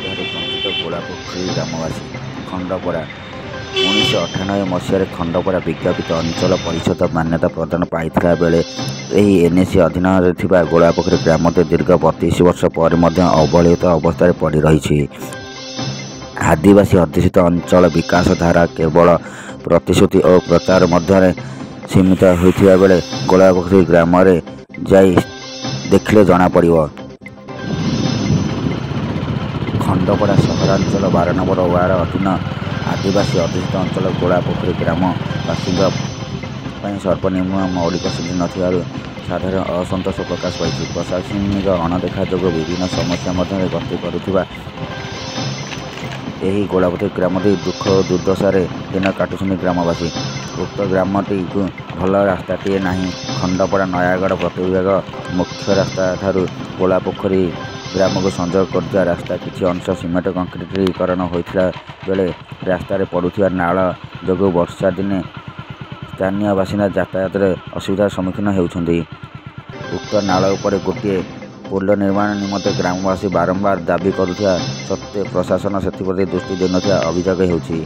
ସନ୍ଦେହରେ ବଞ୍ଚିତ ଗୋଳାପୋଖରୀ ଗ୍ରାମବାସୀ। ଖଣ୍ଡପଡ଼ା 1998 ମସିହାରେ ଖଣ୍ଡପଡ଼ା ବିଜ୍ଞପିତ ଅଞ୍ଚଳ ପରିଷଦ ମାନ୍ୟତା ପ୍ରଦାନ ପାଇଥିଲା ବେଳେ ଏହି ଏନ୍ଏସି ଅଧୀନରେ ଥିବା ଗୋଳାପୋଖରୀ ଗ୍ରାମଟି ଦୀର୍ଘ 32 ବର୍ଷ ପରେ ମଧ୍ୟ ଅବହେଳିତ ଅବସ୍ଥାରେ ପଡ଼ି ରହିଛି। ଆଦିବାସୀ ଅଧ୍ୟୁଷିତ ଅଞ୍ଚଳ ବିକାଶ ଧାରା କେବଳ ପ୍ରତିଶ୍ରୁତି ଓ ପ୍ରଚାର ମଧ୍ୟରେ ସୀମିତ ହୋଇଥିବା ବେଳେ ଗୋଳାପୋଖରୀ ଗ୍ରାମରେ ଯାଇ ଦେଖିଲେ ଜଣାପଡ଼ିବ। ଖଣ୍ଡପଡ଼ା ସହରାଞ୍ଚଳ 12 ନମ୍ବର ୱାର୍ଡ ଅଧୀନ ଆଦିବାସୀ ଅଧ୍ୟୁଷିତ ଅଞ୍ଚଳ ଗୋଳାପୋଖରୀ ଗ୍ରାମ ବାସୀଙ୍କ ପାଇଁ ସର୍ବନିମ୍ନ ମୌଳିକ ସୁବିଧା ନଥିବାରୁ ସାଧାରଣ ଅସନ୍ତୋଷ ପ୍ରକାଶ ପାଇଛି। ପ୍ରଶାସନିକ ଅଣଦେଖା ଯୋଗୁଁ ବିଭିନ୍ନ ସମସ୍ୟା ମଧ୍ୟରେ ଗତି କରୁଥିବା ଏହି ଗୋଳାପୋଖରୀ ଗ୍ରାମଟି ଦୁଃଖ ଓ ଦୁର୍ଦ୍ଦଶାରେ ଦିନ କାଟୁଛନ୍ତି ଗ୍ରାମବାସୀ। ଉକ୍ତ ଗ୍ରାମଟିକୁ ଭଲ ରାସ୍ତାଟିଏ ନାହିଁ। ଖଣ୍ଡପଡ଼ା ନୟାଗଡ଼ ପ୍ରତିବିଭାଗ ମୁଖ୍ୟ ରାସ୍ତାଠାରୁ ଗୋଳାପୋଖରୀ ଗ୍ରାମକୁ ସଂଯୋଗ କରୁଥିବା ରାସ୍ତା କିଛି ଅଂଶ ସିମେଣ୍ଟ କଂକ୍ରିଟୀକରଣ ହୋଇଥିଲା ବେଳେ ରାସ୍ତାରେ ପଡ଼ୁଥିବା ନାଳ ଯୋଗୁଁ ବର୍ଷା ଦିନେ ସ୍ଥାନୀୟ ବାସିନ୍ଦା ଯାତାୟାତରେ ଅସୁବିଧାର ସମ୍ମୁଖୀନ ହେଉଛନ୍ତି। ଉକ୍ତ ନାଳ ଉପରେ ଗୋଟିଏ ପୋଲ ନିର୍ମାଣ ନିମନ୍ତେ ଗ୍ରାମବାସୀ ବାରମ୍ବାର ଦାବି କରୁଥିବା ସତ୍ତ୍ୱେ ପ୍ରଶାସନ ସେଥିପ୍ରତି ଦୃଷ୍ଟି ଦେଉନଥିବା ଅଭିଯୋଗ ହେଉଛି।